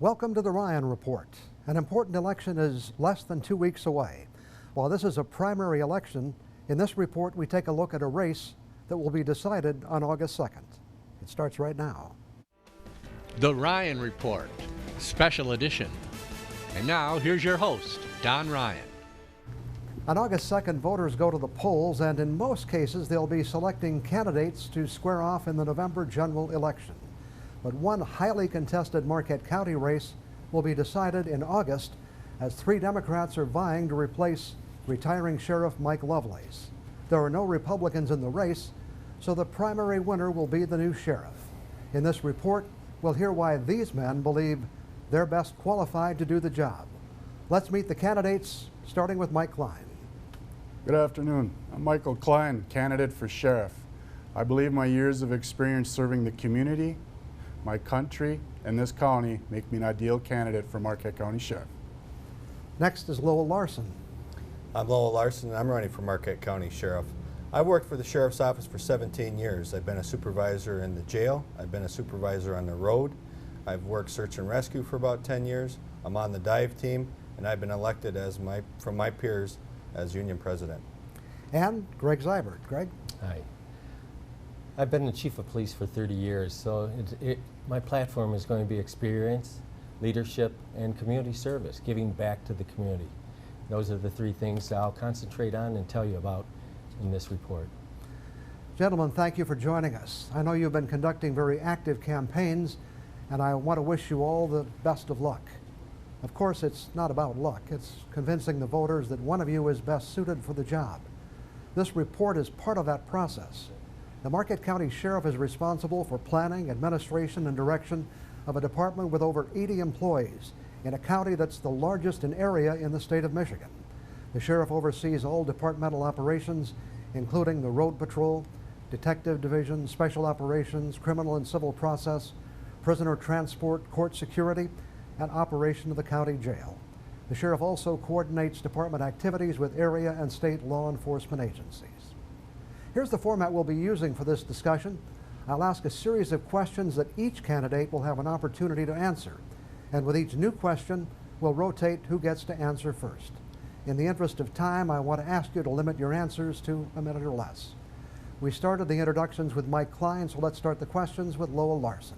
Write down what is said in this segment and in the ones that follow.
Welcome to the Ryan Report. An important election is less than 2 weeks away. While this is a primary election, in this report we take a look at a race that will be decided on August 2nd. It starts right now. The Ryan Report, Special Edition. And now, here's your host, Don Ryan. On August 2nd, voters go to the polls, and in most cases, they'll be selecting candidates to square off in the November general election. But one highly contested Marquette County race will be decided in August as 3 Democrats are vying to replace retiring Sheriff Mike Lovelace. There are no Republicans in the race, so the primary winner will be the new sheriff. In this report, we'll hear why these men believe they're best qualified to do the job. Let's meet the candidates, starting with Mike Klein. Good afternoon. I'm Michael Klein, candidate for sheriff. I believe my years of experience serving the community, my country, and this county make me an ideal candidate for Marquette County Sheriff. Next is Lowell Larson. I'm Lowell Larson, and I'm running for Marquette County Sheriff. I've worked for the Sheriff's Office for 17 years. I've been a supervisor in the jail. I've been a supervisor on the road. I've worked search and rescue for about 10 years. I'm on the dive team, and I've been elected from my peers as union president. And Greg Zybert. Greg? Hi. I've been the chief of police for 30 years, so my platform is going to be experience, leadership, and community service, giving back to the community. Those are the 3 things I'll concentrate on and tell you about in this report. Gentlemen, thank you for joining us. I know you've been conducting very active campaigns, and I want to wish you all the best of luck. Of course, it's not about luck. It's convincing the voters that one of you is best suited for the job. This report is part of that process. The Marquette County Sheriff is responsible for planning, administration, and direction of a department with over 80 employees in a county that's the largest in area in the state of Michigan. The sheriff oversees all departmental operations, including the road patrol, detective division, special operations, criminal and civil process, prisoner transport, court security, and operation of the county jail. The sheriff also coordinates department activities with area and state law enforcement agencies. Here's the format we'll be using for this discussion. I'll ask a series of questions that each candidate will have an opportunity to answer. And with each new question, we'll rotate who gets to answer first. In the interest of time, I want to ask you to limit your answers to a minute or less. We started the introductions with Mike Klein, so let's start the questions with Lowell Larson.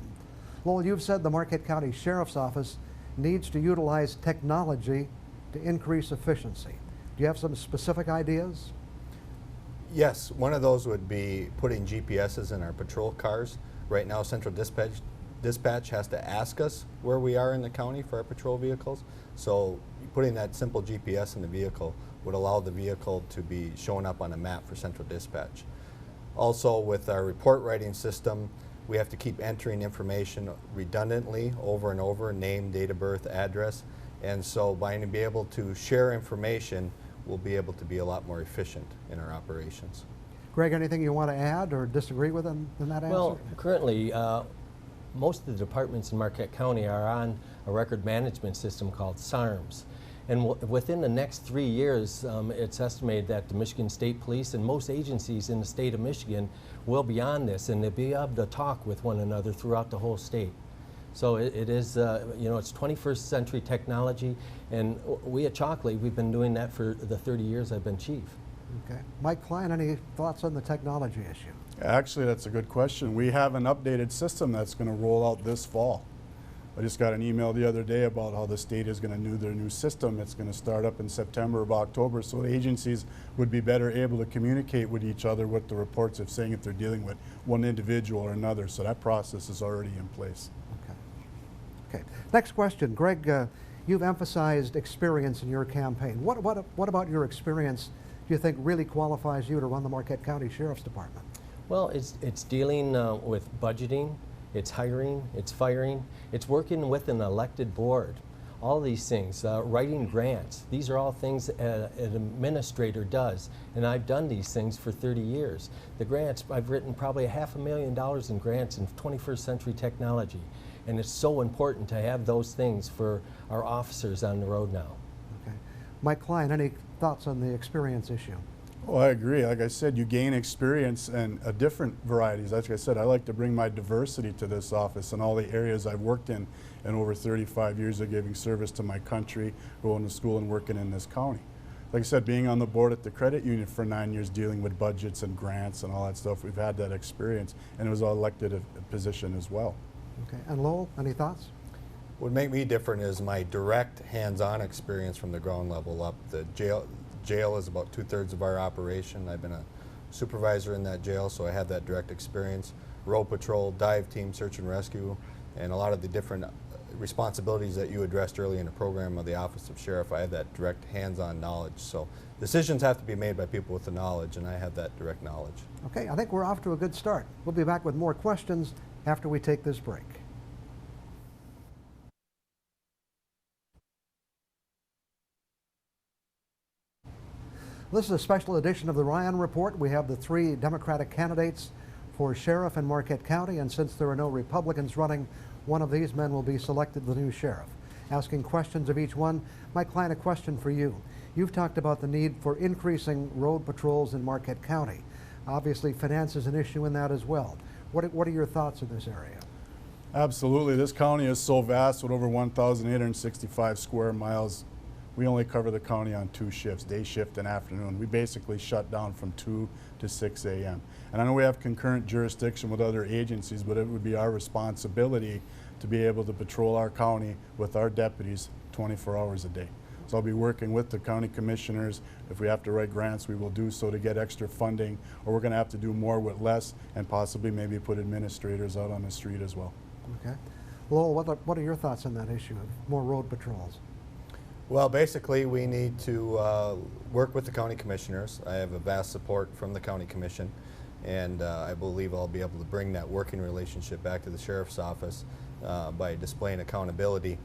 Lowell, you've said the Marquette County Sheriff's Office needs to utilize technology to increase efficiency. Do you have some specific ideas? Yes, one of those would be putting GPSs in our patrol cars. Right now, Central Dispatch has to ask us where we are in the county for our patrol vehicles. So putting that simple GPS in the vehicle would allow the vehicle to be showing up on a map for Central Dispatch. Also, with our report writing system, we have to keep entering information redundantly over and over, name, date of birth, address. And so by being able to share information, we'll be able to be a lot more efficient in our operations. Greg, anything you want to add or disagree with in that answer? Well, currently, most of the departments in Marquette County are on a record management system called SARMS. And within the next 3 years, it's estimated that the Michigan State Police and most agencies in the state of Michigan will be on this, and they'll be able to talk with one another throughout the whole state. So it is, it's 21st century technology, and we at Chalkley, we've been doing that for the 30 years I've been chief. Okay. Mike Klein, any thoughts on the technology issue? Actually, that's a good question. We have an updated system that's going to roll out this fall. I just got an email the other day about how the state is going to do their new system. It's going to start up in September or October, so agencies would be better able to communicate with each other with the reports of saying if they're dealing with one individual or another. So that process is already in place. Okay. Next question. Greg, you've emphasized experience in your campaign. What about your experience do you think really qualifies you to run the Marquette County Sheriff's Department? Well, it's dealing with budgeting, it's hiring, it's firing, it's working with an elected board. All these things, writing grants, these are all things an administrator does, and I've done these things for 30 years. The grants, I've written probably $500,000 in grants in 21st century technology, and it's so important to have those things for our officers on the road now. Okay. Mike Klein, any thoughts on the experience issue? Oh, I agree. Like I said, you gain experience and different varieties. Like I said, I like to bring my diversity to this office and all the areas I've worked in over 35 years of giving service to my country, going to school and working in this county. Like I said, being on the board at the credit union for 9 years, dealing with budgets and grants and all that stuff, we've had that experience, and it was an elected position as well. Okay, and Lowell, any thoughts? What would make me different is my direct hands-on experience from the ground level up. The jail is about 2/3 of our operation. I've been a supervisor in that jail, so I have that direct experience. Road patrol, dive team, search and rescue, and a lot of the different responsibilities that you addressed early in the program of the Office of Sheriff. I have that direct hands-on knowledge. So decisions have to be made by people with the knowledge, and I have that direct knowledge. Okay, I think we're off to a good start. We'll be back with more questions after we take this break. This is a special edition of the Ryan Report. We have the 3 Democratic candidates for sheriff in Marquette County, and since there are no Republicans running, one of these men will be selected the new sheriff. Asking questions of each one, Mike Klein, a question for you. You've talked about the need for increasing road patrols in Marquette County. Obviously, finance is an issue in that as well. What are your thoughts in this area? Absolutely. This county is so vast with over 1,865 square miles. We only cover the county on 2 shifts, day shift and afternoon. We basically shut down from 2 to 6 a.m. And I know we have concurrent jurisdiction with other agencies, but it would be our responsibility to be able to patrol our county with our deputies 24 hours a day. So I'll be working with the county commissioners. If we have to write grants, we will do so to get extra funding, or we're going to have to do more with less and possibly maybe put administrators out on the street as well. Okay. Lowell, what are your thoughts on that issue of more road patrols? Well, basically, we need to work with the county commissioners. I have a vast support from the county commission, and I believe I'll be able to bring that working relationship back to the sheriff's office by displaying accountability.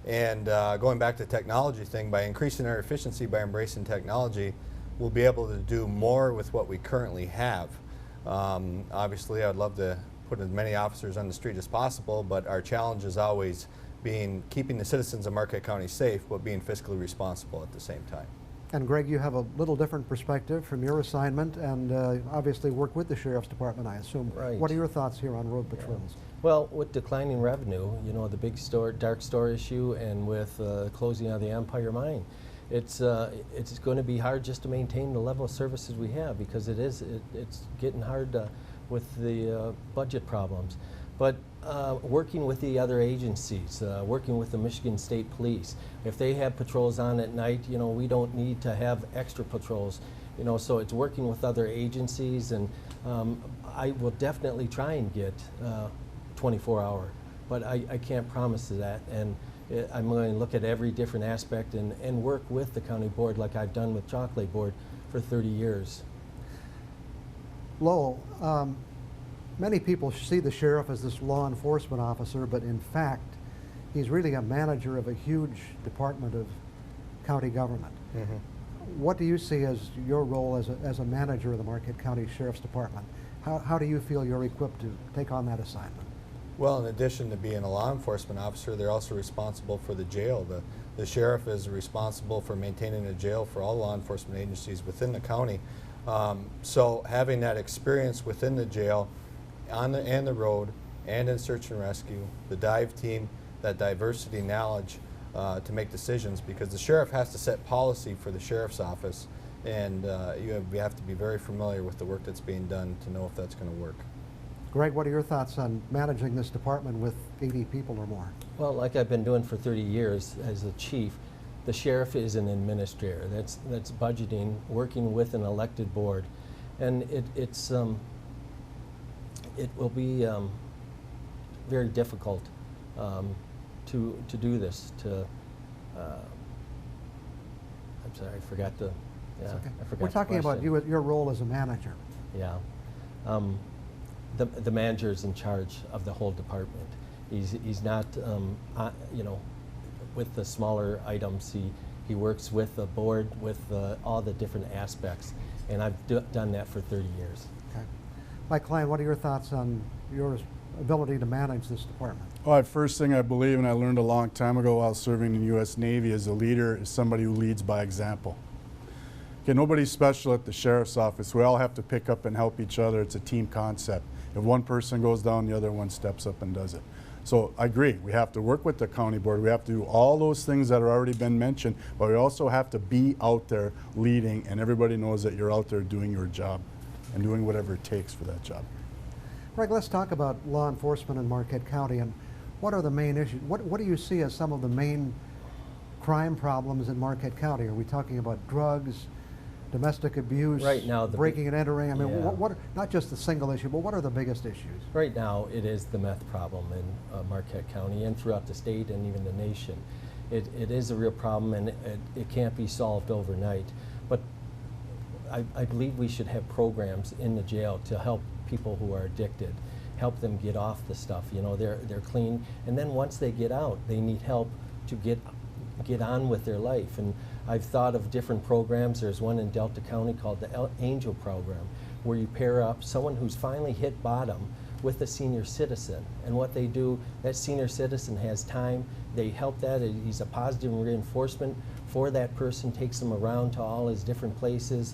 And going back to the technology thing, by increasing our efficiency, by embracing technology, we'll be able to do more with what we currently have. Obviously, I'd love to put as many officers on the street as possible, but our challenge is always keeping the citizens of Marquette County safe, but being fiscally responsible at the same time. And Greg, you have a little different perspective from your assignment, and obviously work with the Sheriff's Department, I assume. Right. What are your thoughts here on road patrols? Yeah. Well, with declining revenue, you know, the big dark store issue, and with closing of the Empire Mine, it's going to be hard just to maintain the level of services we have, because it's getting hard with the budget problems. But working with the other agencies, working with the Michigan State Police, if they have patrols on at night, you know, we don't need to have extra patrols, you know, so it's working with other agencies, and I will definitely try and get 24-hour, but I can't promise that, and I'm going to look at every different aspect and work with the county board like I've done with Chocolate Board for 30 years. Lowell, many people see the sheriff as this law enforcement officer, but in fact, he's really a manager of a huge department of county government. Mm-hmm. What do you see as your role as a manager of the Marquette County Sheriff's Department? How do you feel you're equipped to take on that assignment? Well, in addition to being a law enforcement officer, they're also responsible for the jail. The sheriff is responsible for maintaining a jail for all law enforcement agencies within the county. So having that experience within the jail, and the road, and in search and rescue, the dive team, that diversity knowledge to make decisions, because the sheriff has to set policy for the sheriff's office, and you have to be very familiar with the work that's being done to know if that's going to work. Greg, what are your thoughts on managing this department with 80 people or more? Well, like I've been doing for 30 years as the chief, the sheriff is an administrator. That's budgeting, working with an elected board, and it will be very difficult to do this. I'm sorry, I forgot the. Yeah, okay. I forgot. We're talking about question. your role as a manager. Yeah, the manager is in charge of the whole department. He's not you know, with the smaller items. He works with the board with all the different aspects, and I've done that for 30 years. Okay. Mike Klein, what are your thoughts on your ability to manage this department? Well, first thing I believe, and I learned a long time ago while serving in the U.S. Navy, as a leader is somebody who leads by example. Okay, nobody's special at the sheriff's office. We all have to pick up and help each other. It's a team concept. If one person goes down, the other one steps up and does it. So I agree, we have to work with the county board. We have to do all those things that have already been mentioned, but we also have to be out there leading, and everybody knows that you're out there doing your job and doing whatever it takes for that job. Greg, let's talk about law enforcement in Marquette County, and what are the main issues? What do you see as some of the main crime problems in Marquette County? Are we talking about drugs, domestic abuse, Right now, breaking and entering? I mean, yeah. what, not just the single issue, but what are the biggest issues? Right now, it is the meth problem in Marquette County and throughout the state and even the nation. It is a real problem, and it can't be solved overnight. But I believe we should have programs in the jail to help people who are addicted, help them get off the stuff. You know, they're clean, and then once they get out, they need help to get on with their life. And I've thought of different programs. There's one in Delta County called the Angel Program, where you pair up someone who's finally hit bottom with a senior citizen. And what they do, that senior citizen has time, they help that, he's a positive reinforcement for that person, takes them around to all his different places,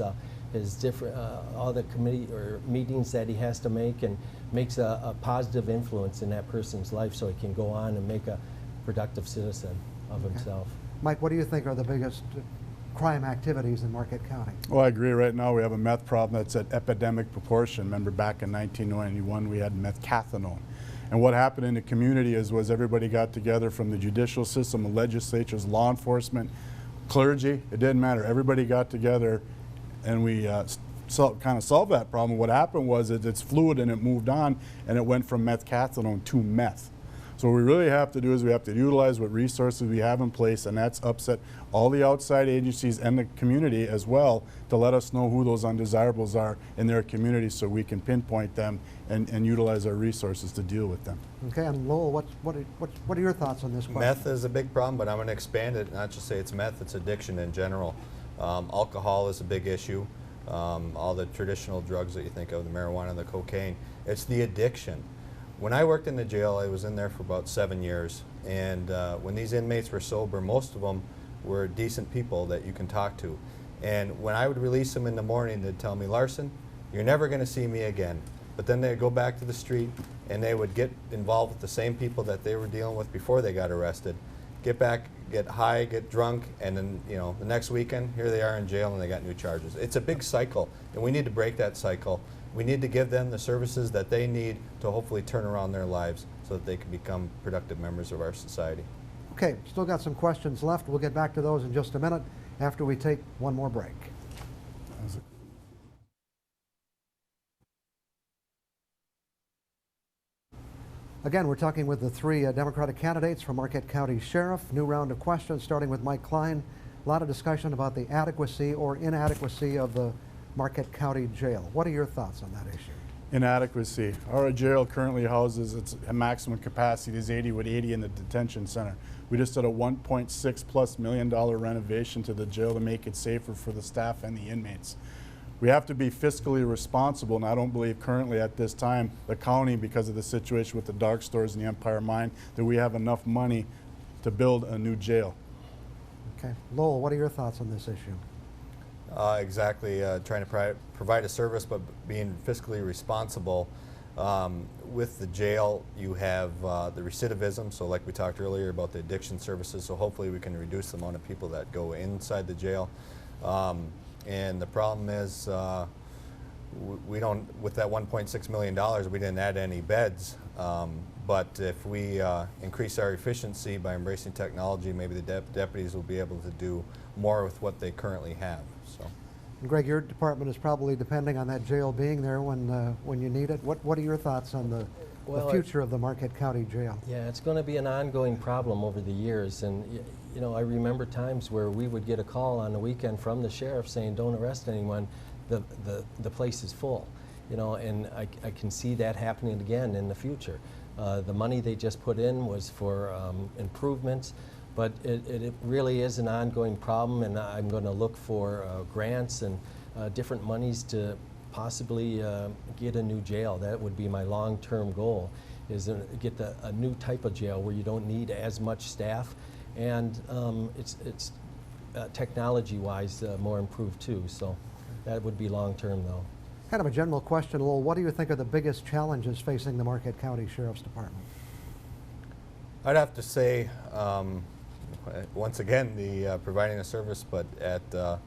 his different, all the committee or meetings that he has to make, and makes a positive influence in that person's life so he can go on and make a productive citizen of himself. Mike, what do you think are the biggest crime activities in Marquette County? Well, I agree. Right now we have a meth problem that's at epidemic proportion. Remember back in 1991 we had methcathinone. And what happened in the community was everybody got together from the judicial system, the legislatures, law enforcement, clergy, it didn't matter. Everybody got together and we kind of solved that problem. What happened was it's fluid and it moved on, and it went from methcathinone to meth. So what we really have to do is we have to utilize what resources we have in place, and that's upset all the outside agencies and the community as well to let us know who those undesirables are in their community so we can pinpoint them and utilize our resources to deal with them. Okay, and Lowell, what are your thoughts on this question? Meth is a big problem, but I'm going to expand it, not just say it's meth, it's addiction in general. Alcohol is a big issue. All the traditional drugs that you think of, the marijuana, the cocaine, it's the addiction. When I worked in the jail, I was in there for about 7 years, and when these inmates were sober, most of them were decent people that you can talk to. And when I would release them in the morning, they'd tell me, Larson, you're never going to see me again. But then they'd go back to the street, and they would get involved with the same people that they were dealing with before they got arrested, get back, get high, get drunk, and then, you know, the next weekend, here they are in jail and they got new charges. It's a big cycle, and we need to break that cycle. We need to give them the services that they need to hopefully turn around their lives so that they can become productive members of our society. Okay, still got some questions left. We'll get back to those in just a minute after we take one more break. Again, we're talking with the three Democratic candidates for Marquette County Sheriff. New round of questions starting with Mike Klein. A lot of discussion about the adequacy or inadequacy of the Marquette County Jail. What are your thoughts on that issue? Inadequacy. Our jail currently houses, its maximum capacity is 80 with 80 in the detention center. We just did a $1.6+ million renovation to the jail to make it safer for the staff and the inmates. We have to be fiscally responsible, and I don't believe currently at this time the county, because of the situation with the dark stores and the Empire Mine, that we have enough money to build a new jail. Okay. Lowell, what are your thoughts on this issue? Exactly, trying to provide a service but being fiscally responsible. With the jail, you have the recidivism, so like we talked earlier about the addiction services, so hopefully we can reduce the amount of people that go inside the jail. And the problem is we don't, with that $1.6 million, we didn't add any beds. But if we increase our efficiency by embracing technology, maybe the deputies will be able to do more with what they currently have. So, And Greg, your department is probably depending on that jail being there when you need it. What are your thoughts on the future of the Marquette County Jail? Yeah, it's going to be an ongoing problem over the years, and you know, I remember times where we would get a call on the weekend from the sheriff saying, "Don't arrest anyone. The place is full." You know, and I can see that happening again in the future. The money they just put in was for improvements, but it really is an ongoing problem, and I'm going to look for grants and different monies to possibly get a new jail. That would be my long-term goal, is to get a new type of jail where you don't need as much staff, and it's technology-wise more improved too. So that would be long-term though. Kind of a general question, Lowell. What do you think are the biggest challenges facing the Marquette County Sheriff's Department? I'd have to say, once again, the providing a service, but at a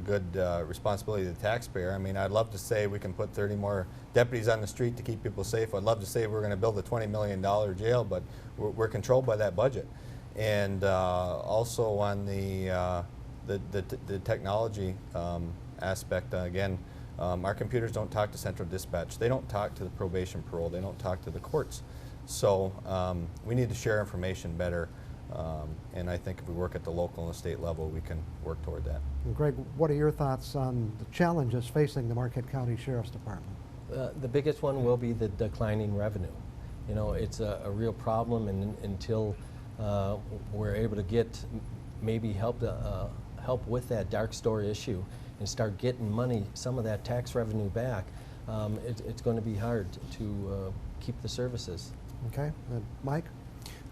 good responsibility to the taxpayer. I mean, I'd love to say we can put 30 more deputies on the street to keep people safe. I'd love to say we're going to build a $20 million jail, but we're controlled by that budget. And also on the technology aspect, again, our computers don't talk to central dispatch. They don't talk to the probation parole. They don't talk to the courts. So we need to share information better. And I think if we work at the local and the state level, we can work toward that. And Greg, what are your thoughts on the challenges facing the Marquette County Sheriff's Department? The biggest one will be the declining revenue. You know, it's a real problem, and until we're able to get maybe help with that dark store issue and start getting money, some of that tax revenue back, it's going to be hard to keep the services. Okay, Mike?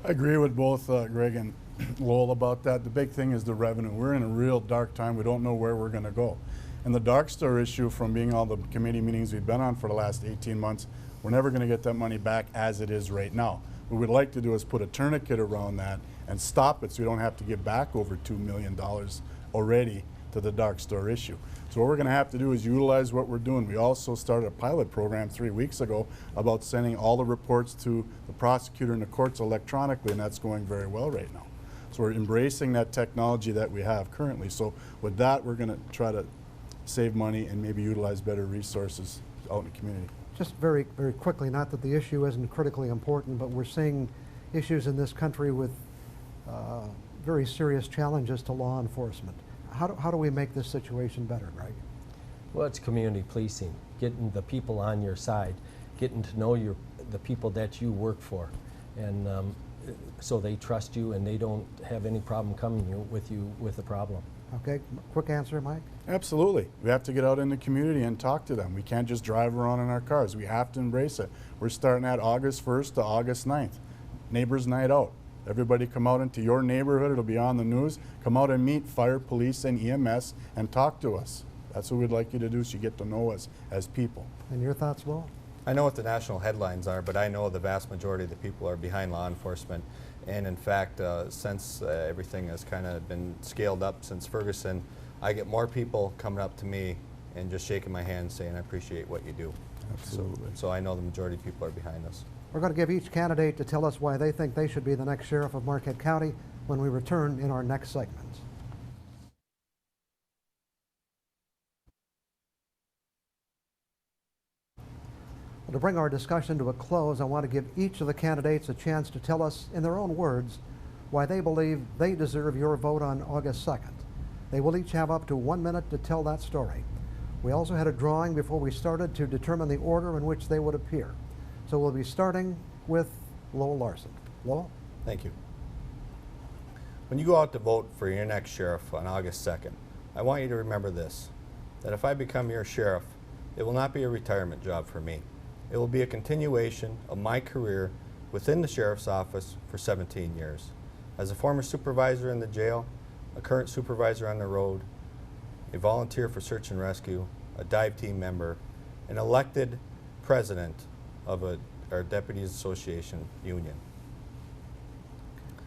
I agree with both Greg and Lowell about that. The big thing is the revenue. We're in a real dark time. We don't know where we're going to go. And the dark store issue, from being all the committee meetings we've been on for the last 18 months, we're never going to get that money back as it is right now. What we'd like to do is put a tourniquet around that and stop it so we don't have to give back over $2 million already to the dark store issue. So what we're going to have to do is utilize what we're doing. We also started a pilot program 3 weeks ago about sending all the reports to the prosecutor and the courts electronically, and that's going very well right now. So we're embracing that technology that we have currently. So with that, we're going to try to save money and maybe utilize better resources out in the community. Just very, very quickly, not that the issue isn't critically important, but we're seeing issues in this country with very serious challenges to law enforcement. How do we make this situation better, Greg? Well, it's community policing, getting the people on your side, getting to know the people that you work for, and so they trust you and they don't have any problem coming with you with a problem. Okay, quick answer, Mike? Absolutely. We have to get out in the community and talk to them. We can't just drive around in our cars. We have to embrace it. We're starting at August 1st to August 9th. Neighbors Night Out. Everybody come out into your neighborhood. It'll be on the news. Come out and meet fire, police, and EMS and talk to us. That's what we'd like you to do, so you get to know us as people. And your thoughts, Will? I know what the national headlines are, but I know the vast majority of the people are behind law enforcement. And in fact, since everything has kind of been scaled up since Ferguson, I get more people coming up to me and just shaking my hand saying, I appreciate what you do. Absolutely. So I know the majority of people are behind us. We're going to give each candidate to tell us why they think they should be the next sheriff of Marquette County when we return in our next segment. To bring our discussion to a close, I want to give each of the candidates a chance to tell us in their own words why they believe they deserve your vote on August 2nd. They will each have up to 1 minute to tell that story. We also had a drawing before we started to determine the order in which they would appear. So we'll be starting with Lowell Larson. Lowell? Thank you. When you go out to vote for your next sheriff on August 2nd, I want you to remember this, that if I become your sheriff, it will not be a retirement job for me. It will be a continuation of my career within the sheriff's office for 17 years. As a former supervisor in the jail, a current supervisor on the road, a volunteer for search and rescue, a dive team member, an elected president of our Deputies Association union.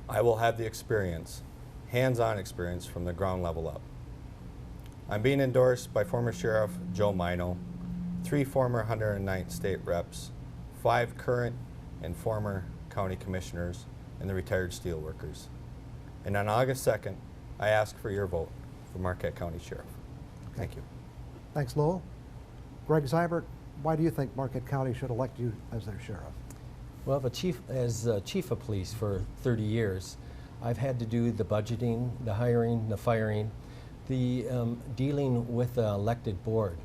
I will have the experience, hands-on experience from the ground level up. I'm being endorsed by former Sheriff Joe Mino, 3 former 109th state reps, 5 current and former county commissioners, and the retired steelworkers. And on August 2nd, I ask for your vote for Marquette County Sheriff. Thank you. Thanks, Lowell. Greg Zybert, why do you think Marquette County should elect you as their sheriff? Well, as chief of police for 30 years, I've had to do the budgeting, the hiring, the firing, the dealing with the elected board,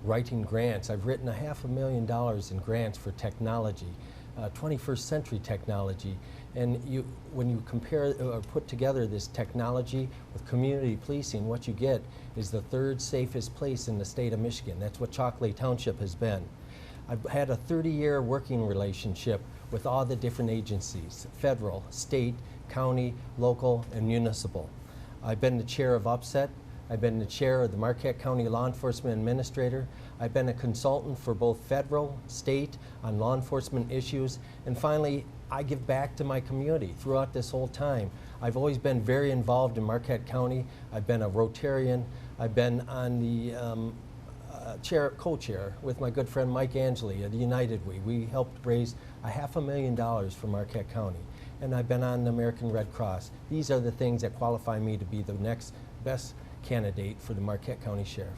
writing grants. I've written $500,000 in grants for technology, 21st century technology. And when you compare or put together this technology with community policing, what you get is the 3rd safest place in the state of Michigan. That's what Chalkley Township has been. I've had a 30-year working relationship with all the different agencies, federal, state, county, local, and municipal. I've been the chair of UPSET. I've been the chair of the Marquette County Law Enforcement Administrator. I've been a consultant for both federal, state, on law enforcement issues. And finally, I give back to my community throughout this whole time. I've always been very involved in Marquette County. I've been a Rotarian. I've been on the co-chair with my good friend Mike Angeli of the United Way. We helped raise $500,000 for Marquette County. And I've been on the American Red Cross. These are the things that qualify me to be the next best candidate for the Marquette County Sheriff.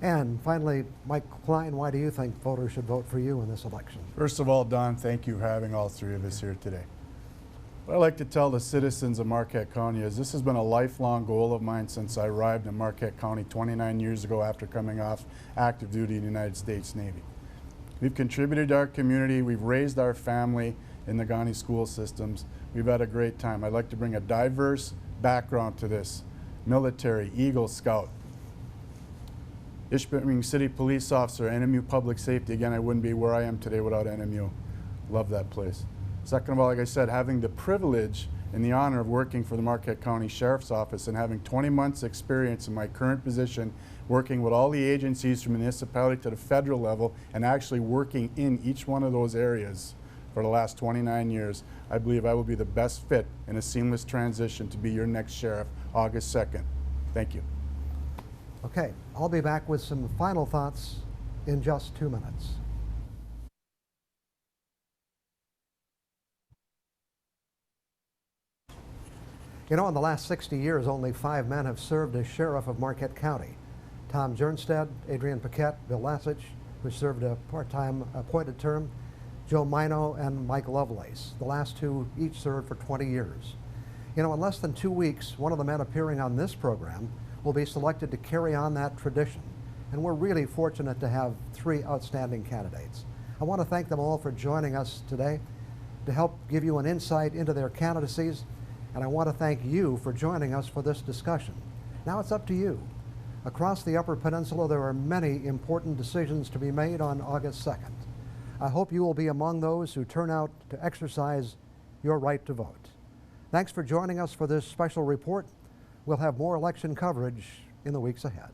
And finally, Mike Klein, why do you think voters should vote for you in this election? First of all, Don, thank you for having all three of us here today. What I'd like to tell the citizens of Marquette County is this has been a lifelong goal of mine since I arrived in Marquette County 29 years ago after coming off active duty in the United States Navy. We've contributed to our community, we've raised our family in the Ghani school systems. We've had a great time. I'd like to bring a diverse background to this. Military, Eagle Scout, Ishpeming City Police Officer, NMU Public Safety. Again, I wouldn't be where I am today without NMU. Love that place. Second of all, like I said, having the privilege and the honor of working for the Marquette County Sheriff's Office and having 20 months experience in my current position, working with all the agencies from municipality to the federal level and actually working in each one of those areas for the last 29 years, I believe I will be the best fit in a seamless transition to be your next sheriff August 2nd. Thank you. Okay, I'll be back with some final thoughts in just 2 minutes. You know, in the last 60 years, only 5 men have served as sheriff of Marquette County. Tom Jernstad, Adrian Paquette, Bill Lasich, who served a part-time appointed term, Joe Mino, and Mike Lovelace. The last two each served for 20 years. You know, in less than 2 weeks, one of the men appearing on this program will be selected to carry on that tradition. And we're really fortunate to have 3 outstanding candidates. I want to thank them all for joining us today to help give you an insight into their candidacies. And I want to thank you for joining us for this discussion. Now it's up to you. Across the Upper Peninsula, there are many important decisions to be made on August 2nd. I hope you will be among those who turn out to exercise your right to vote. Thanks for joining us for this special report. We'll have more election coverage in the weeks ahead.